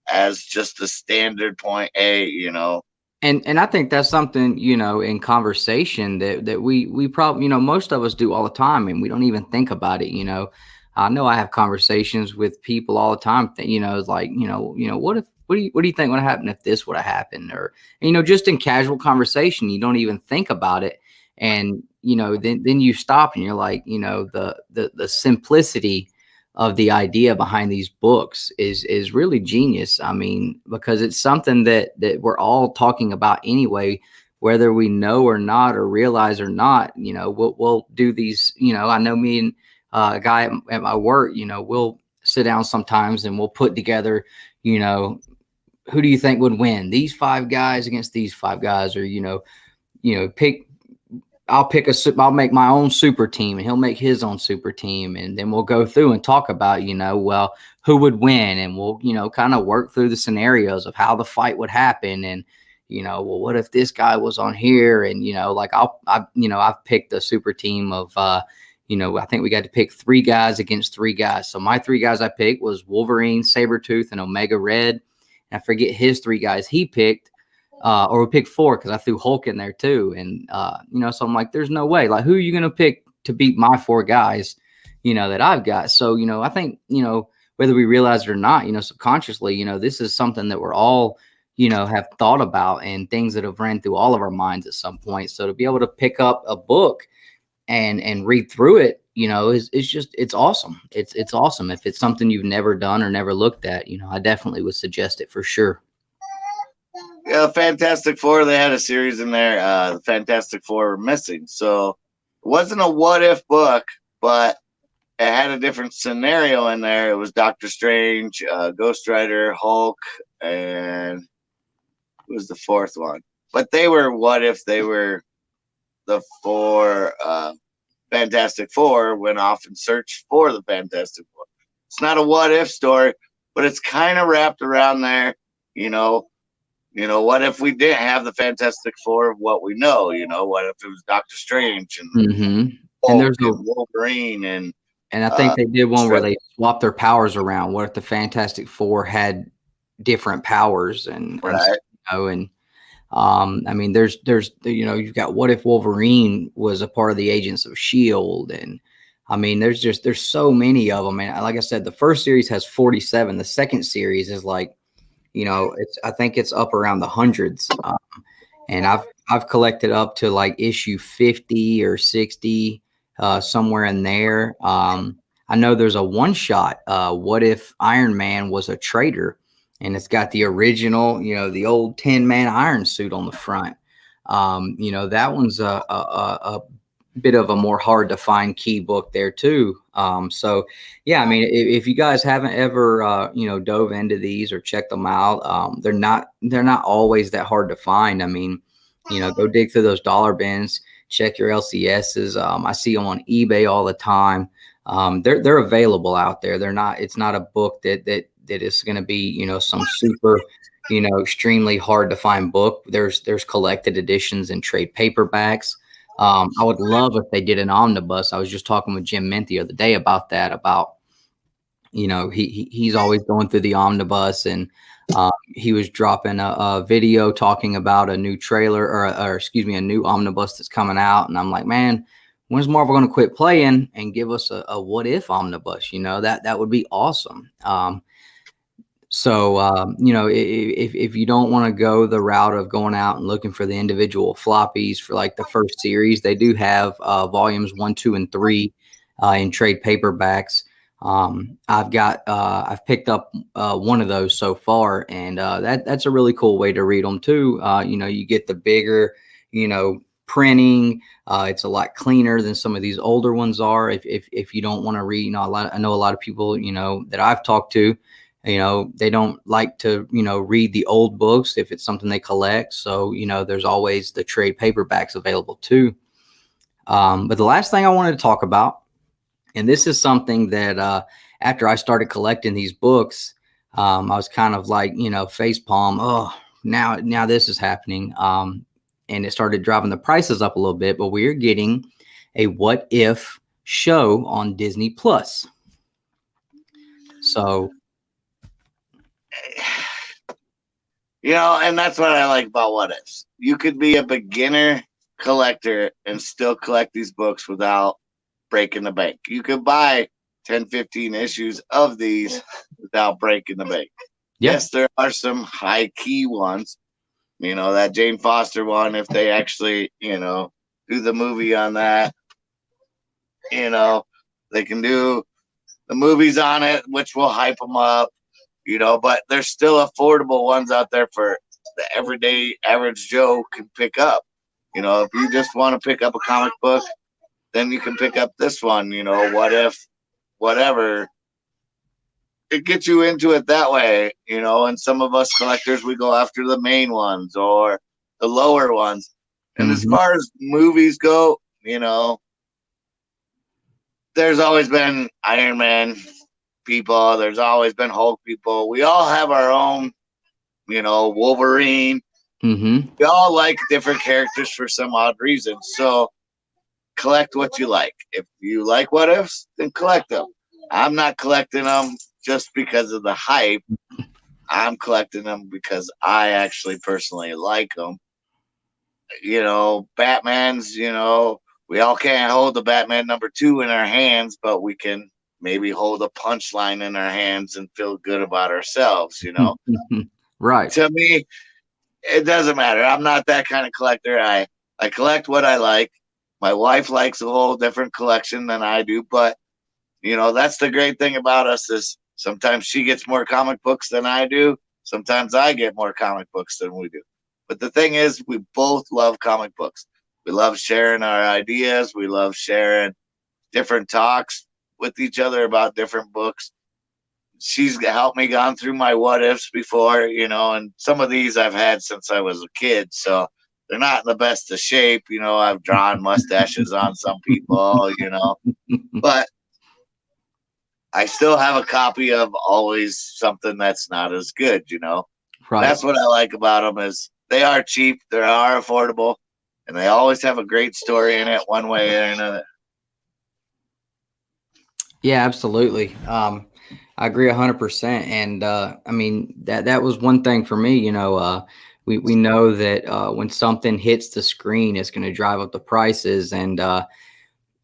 B: as just the standard point A, you know.
A: And I think that's something, you know, in conversation that we probably, you know, most of us do all the time, and we don't even think about it. You know, I know I have conversations with people all the time that, you know, it's like, you know, what do you think would happen if this would have happened? Or, you know, just in casual conversation, you don't even think about it. And, you know, then you stop and you're like, you know, the simplicity of the idea behind these books is really genius. I mean, because it's something that we're all talking about anyway, whether we know or not, or realize or not. You know, we'll do these. You know, I know me and a guy at my work, you know, we'll sit down sometimes and we'll put together, you know, who do you think would win? These 5 guys against these 5 guys, or I'll make my own super team and he'll make his own super team. And then we'll go through and talk about, you know, well, who would win? And we'll, you know, kind of work through the scenarios of how the fight would happen. And, you know, well, what if this guy was on here? And, you know, like I've picked a super team of, you know, I think we got to pick 3 guys against 3 guys. So my 3 guys I picked was Wolverine, Sabretooth, and Omega Red. And I forget his 3 guys he picked. Or we picked 4 because I threw Hulk in there too. And, you know, so I'm like, there's no way. Like, who are you going to pick to beat my 4 guys, you know, that I've got? So, you know, I think, you know, whether we realize it or not, you know, subconsciously, you know, this is something that we're all, you know, have thought about, and things that have ran through all of our minds at some point. So to be able to pick up a book and read through it, you know, it's awesome. It's awesome. If it's something you've never done or never looked at, you know, I definitely would suggest it for sure.
B: Yeah, Fantastic Four, they had a series in there. The Fantastic Four were missing. So it wasn't a what if book, but it had a different scenario in there. It was Doctor Strange, Ghost Rider, Hulk, and who was the 4th one? But they were what if they were the 4 Fantastic Four went off and searched for the Fantastic Four. It's not a what if story, but it's kind of wrapped around there, you know. You know, what if we didn't have the Fantastic Four of what we know? You know, what if it was Doctor Strange and
A: and there's
B: Wolverine and
A: I think they did one where they swapped their powers around. What if the Fantastic Four had different powers and you know, and I mean, there's you know, you've got what if Wolverine was a part of the Agents of S.H.I.E.L.D. and I mean, there's so many of them. And like I said, the first series has 47. The second series is like, you know, I think it's up around the hundreds. And I've collected up to like issue 50 or 60, somewhere in there. I know there's a one shot. What if Iron Man was a traitor? And it's got the original, you know, the old 10-man iron suit on the front. You know, that one's a bit of a more hard to find key book there too. So yeah, I mean, if you guys haven't ever, you know, dove into these or checked them out, they're not always that hard to find. I mean, you know, go dig through those dollar bins, check your LCSs. I see them on eBay all the time. They're available out there. It's not a book that is going to be, you know, some super, you know, extremely hard to find book. There's collected editions and trade paperbacks. I would love if they did an omnibus. I was just talking with Jim Mint the other day about that, about, you know, he's always going through the omnibus, and he was dropping a video talking about a new trailer or excuse me, a new omnibus that's coming out. And I'm like, man, when's Marvel going to quit playing and give us a what if omnibus? You know, that would be awesome. So, you know, if you don't want to go the route of going out and looking for the individual floppies for like the first series, they do have volumes 1, 2, and 3 in trade paperbacks. I've picked up one of those so far, and that's a really cool way to read them too. You know, you get the bigger, you know, printing. It's a lot cleaner than some of these older ones are. If you don't want to read, you know, I know a lot of people, you know, that I've talked to You know, they don't like to, you know, read the old books if it's something they collect. So, you know, there's always the trade paperbacks available too. But the last thing I wanted to talk about, and this is something that after I started collecting these books, I was kind of like, you know, facepalm. Oh, now this is happening. And it started driving the prices up a little bit. But we're getting a What If show on Disney Plus. So,
B: you know, and that's what I like about What Ifs. You could be a beginner collector and still collect these books without breaking the bank. You could buy 10, 15 issues of these without breaking the bank.
A: yeah.
B: Yes, there are some high key ones. You know, that Jane Foster one, if they actually, you know, do the movie on that, you know, they can do the movies on it, which will hype them up, you know, but there's still affordable ones out there for the everyday average Joe can pick up. You know, if you just want to pick up a comic book, then you can pick up this one, you know, What If, whatever. It gets you into it that way, you know, and some of us collectors, we go after the main ones or the lower ones. And as far as movies go, you know, there's always been Iron Man people. There's always been Hulk people. We all have our own, you know, Wolverine. We all like different characters for some odd reason. So collect what you like. If you like What Ifs, then collect them. I'm not collecting them just because of the hype. I'm collecting them because I actually personally like them. You know, Batman's, you know, we all can't hold the Batman #2 in our hands, but we can maybe hold a punchline in our hands and feel good about ourselves, you know.
A: Right.
B: To me, it doesn't matter. I'm not that kind of collector. I collect what I like. My wife likes a whole different collection than I do, but you know, that's the great thing about us is sometimes she gets more comic books than I do. Sometimes I get more comic books than we do. But the thing is, we both love comic books. We love sharing our ideas. We love sharing different talks with each other about different books. She's helped me gone through my What Ifs before, you know, and some of these I've had since I was a kid. So they're not in the best of shape. You know, I've drawn mustaches on some people, you know, but I still have a copy of always something that's not as good, you know.
A: Right.
B: That's what I like about them is they are cheap, they are affordable, and they always have a great story in it one way or another.
A: Yeah, absolutely. I agree 100%. And I mean, that was one thing for me, you know, we know that when something hits the screen, it's going to drive up the prices. And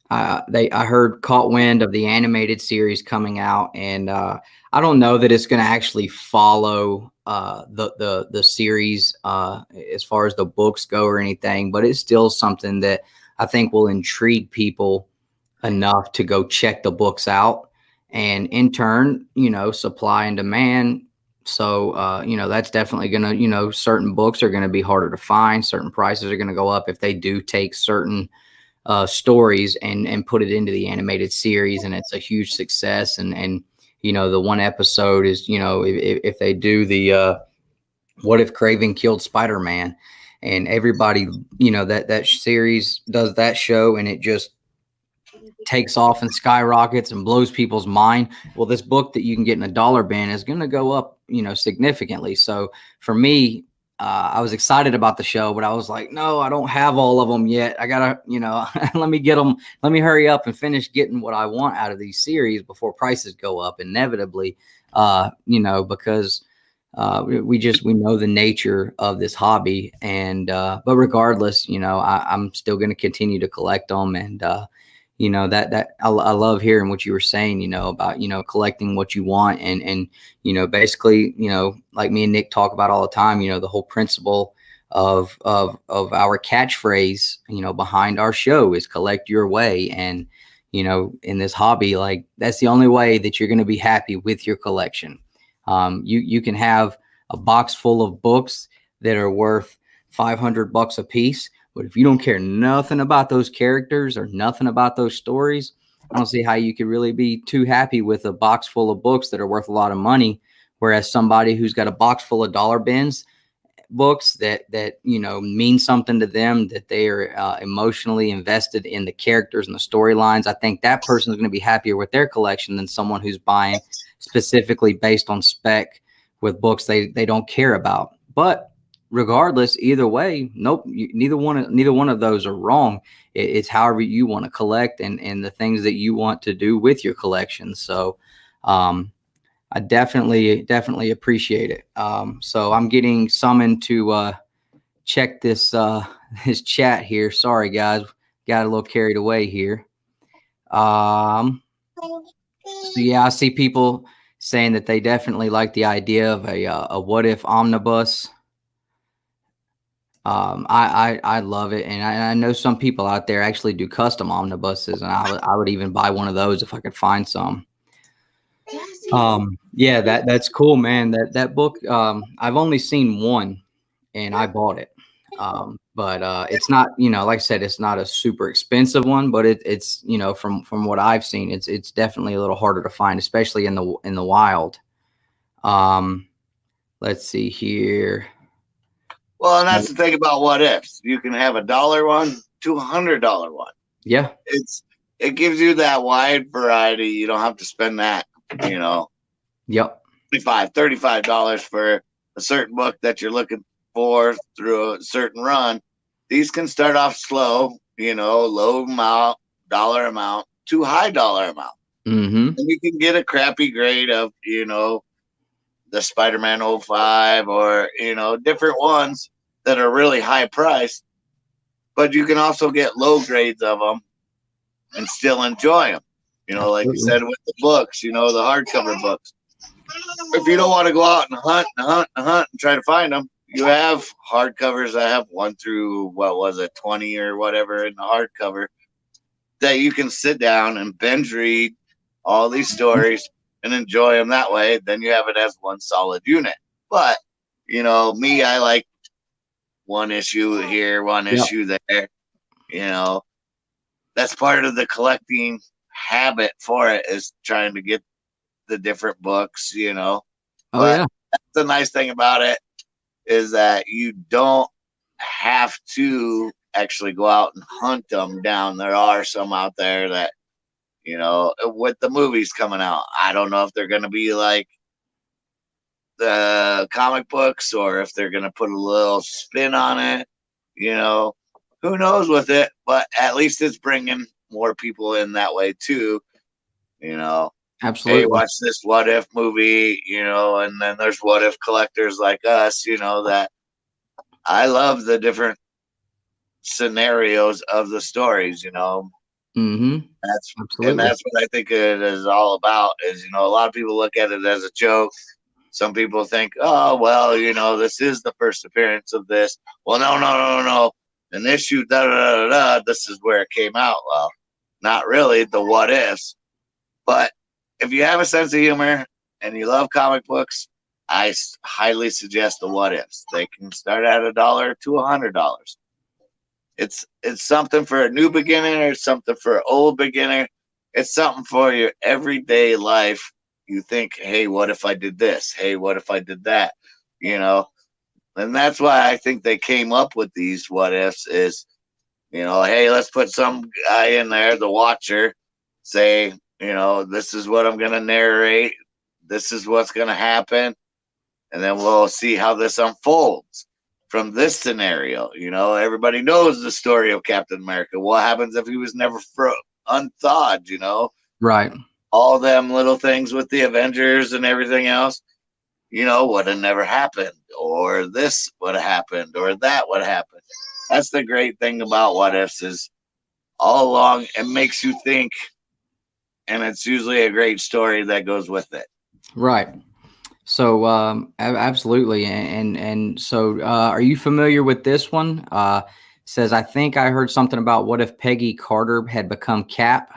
A: I heard caught wind of the animated series coming out, and I don't know that it's going to actually follow the series as far as the books go or anything, but it's still something that I think will intrigue people enough to go check the books out, and in turn, you know, supply and demand. So, you know, that's definitely going to, you know, certain books are going to be harder to find. Certain prices are going to go up if they do take certain stories and put it into the animated series, and it's a huge success. And you know, the one episode is, you know, if they do the What If Craven Killed Spider-Man, and everybody, you know, that series does that show, and it just takes off and skyrockets and blows people's mind. Well, this book that you can get in a dollar bin is going to go up, you know, significantly. So for me, I was excited about the show, but I was like, no, I don't have all of them yet. I gotta, you know, let me get them. Let me hurry up and finish getting what I want out of these series before prices go up inevitably. You know, because we know the nature of this hobby, and but regardless, you know, I'm still going to continue to collect them. And you know, that I love hearing what you were saying, you know, about, you know, collecting what you want, and you know, basically, you know, like me and Nick talk about all the time, you know, the whole principle of our catchphrase, you know, behind our show is collect your way. And you know, in this hobby, like, that's the only way that you're going to be happy with your collection. You can have a box full of books that are worth $500 a piece, but if you don't care nothing about those characters or nothing about those stories, I don't see how you could really be too happy with a box full of books that are worth a lot of money Whereas somebody who's got a box full of dollar bins books that mean something to them, that they are emotionally invested in the characters and the storylines, I think that person is going to be happier with their collection than someone who's buying specifically based on spec with books they don't care about. But regardless, either way, nope, neither one of those are wrong. It's however you want to collect and the things that you want to do with your collection. So I definitely appreciate it. So I'm getting summoned to check this his chat here. Sorry guys, got a little carried away here. So yeah, I see people saying that they definitely like the idea of a what if omnibus. I love it, and I know some people out there actually do custom omnibuses, and I would even buy one of those if I could find some. Yeah, that's cool, man. That book, I've only seen one and I bought it. But it's not, like I said, it's not a super expensive one, but it's, from what I've seen, it's definitely a little harder to find, especially in the wild. Let's see here.
B: Well, and that's the thing about what ifs. You can have $1 one to $100 one.
A: Yeah.
B: It gives you that wide variety. You don't have to spend that.
A: Yep.
B: $25, $35 for a certain book that you're looking for through a certain run. These can start off slow, low amount, dollar amount to high dollar amount.
A: Mm-hmm.
B: And you can get a crappy grade of, the Spider-Man 05 or, different ones that are really high priced. But you can also get low grades of them and still enjoy them. Like you said with the books, the hardcover books. If you don't want to go out and hunt and try to find them, you have hardcovers that have 1 through 20 or whatever in the hardcover that you can sit down and binge read all these stories and enjoy them that way. Then you have it as one solid unit. But me, I like one issue here, one issue there. That's part of the collecting habit for it, is trying to get the different books, But the nice thing about it is that you don't have to actually go out and hunt them down. There are some out there that, with the movies coming out, I don't know if they're going to be like the comic books or if they're going to put a little spin on it, who knows with it, but at least it's bringing more people in that way too.
A: Absolutely.
B: Hey, watch this what if movie, and then there's what if collectors like us, that I love the different scenarios of the stories,
A: Mm-hmm. Absolutely.
B: And that's what I think it is all about, is, a lot of people look at it as a joke. Some people think, oh, well, this is the first appearance of this. Well, no. An issue, this is where it came out. Well, not really, the what ifs. But if you have a sense of humor and you love comic books, I highly suggest the what ifs. They can start at $1 to $100. It's something for a new beginner. It's something for an old beginner. It's something for your everyday life. You think, hey, what if I did this? Hey, what if I did that? And that's why I think they came up with these what ifs is, hey, let's put some guy in there, the watcher, say, this is what I'm going to narrate. This is what's going to happen. And then we'll see how this unfolds from this scenario. Everybody knows the story of Captain America. What happens if he was never unthawed,
A: Right.
B: All them little things with the Avengers and everything else, would have never happened, or this would have happened, or that would happen. That's the great thing about what ifs, is all along it makes you think, and it's usually a great story that goes with it.
A: Right. So absolutely. And so are you familiar with this one? Says, I think I heard something about what if Peggy Carter had become Cap?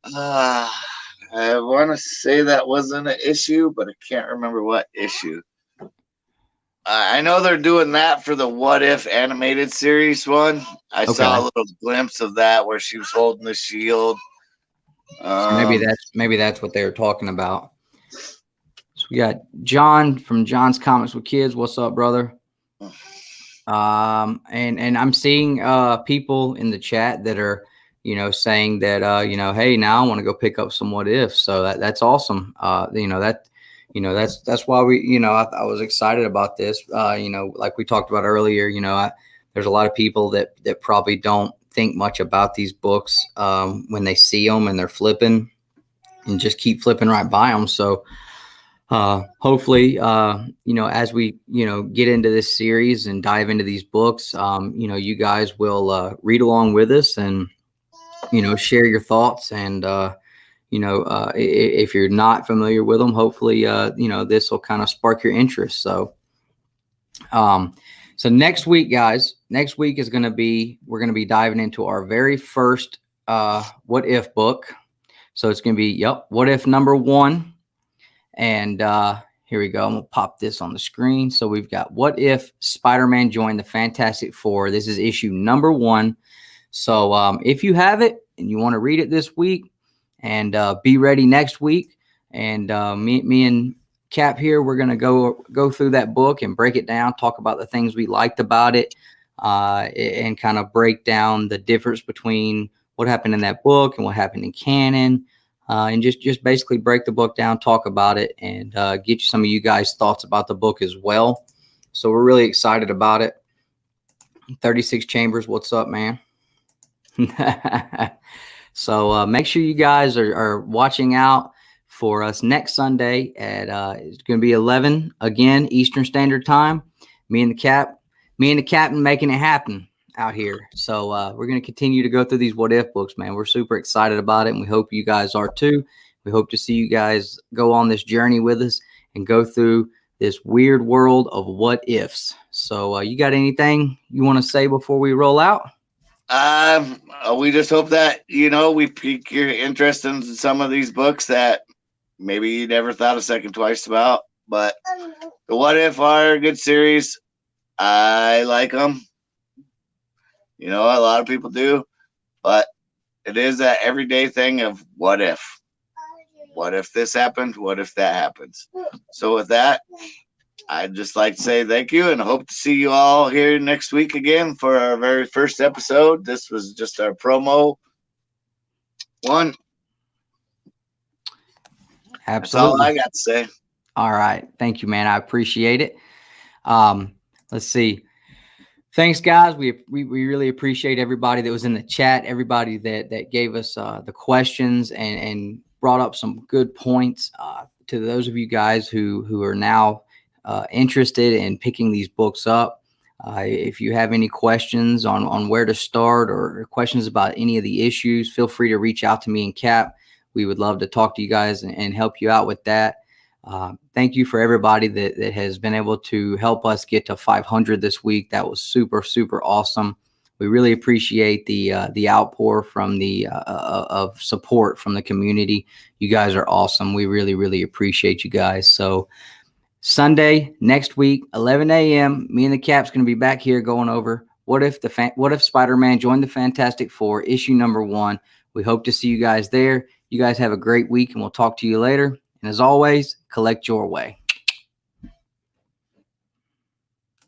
B: I want to say that wasn't an issue, but I can't remember what issue. I know they're doing that for the What If animated series one. I saw a little glimpse of that where she was holding the shield.
A: So maybe that's what they were talking about. We got John from John's Comics with Kids. What's up, brother? And I'm seeing people in the chat that are, saying that hey, now I want to go pick up some What If. So that's awesome. That's why we, I was excited about this. Like we talked about earlier, there's a lot of people that probably don't think much about these books when they see them and they're flipping and just keep flipping right by them. So hopefully, as we, get into this series and dive into these books, you guys will read along with us and, share your thoughts. And, if you're not familiar with them, hopefully, this will kind of spark your interest. So, so next week, guys, is going to be, we're going to be diving into our very first What If book. So it's going to be, What If number 1. And here we go. I'm going to pop this on the screen. So we've got What If Spider-Man Joined the Fantastic Four. This is issue number 1. So if you have it and you want to read it this week and be ready next week, and me and Cap here, we're going to go through that book and break it down, talk about the things we liked about it, and kind of break down the difference between what happened in that book and what happened in canon. And just basically break the book down, talk about it, and get you some of you guys' thoughts about the book as well. So we're really excited about it. 36 Chambers, what's up, man? So make sure you guys are watching out for us next Sunday at it's going to be 11 again Eastern Standard Time. Me and the captain making it happen out here. So we're going to continue to go through these What If books, man. We're super excited about it, and we hope you guys are too. We hope to see you guys go on this journey with us and go through this weird world of what ifs. So you got anything you want to say before we roll out?
B: We just hope that, we pique your interest in some of these books that maybe you never thought a second twice about. But the What If are a good series. I like them. A lot of people do, but it is that everyday thing of what if. What if this happened? What if that happens? So with that, I'd just like to say thank you and hope to see you all here next week again for our very first episode. This was just our promo one.
A: Absolutely.
B: That's all I got to say.
A: All right. Thank you, man. I appreciate it. Let's see. Thanks, guys. We really appreciate everybody that was in the chat, everybody that gave us the questions and brought up some good points. To those of you guys who are now interested in picking these books up, if you have any questions on where to start or questions about any of the issues, feel free to reach out to me and Cap. We would love to talk to you guys and help you out with that. Thank you for everybody that has been able to help us get to 500 this week. That was super, super awesome. We really appreciate the outpour from of support from the community. You guys are awesome. We really, really appreciate you guys. So Sunday next week, 11 a.m. Me and the Cap's going to be back here going over What If Spider-Man Joined the Fantastic Four, issue number 1. We hope to see you guys there. You guys have a great week, and we'll talk to you later. And as always, collect your way.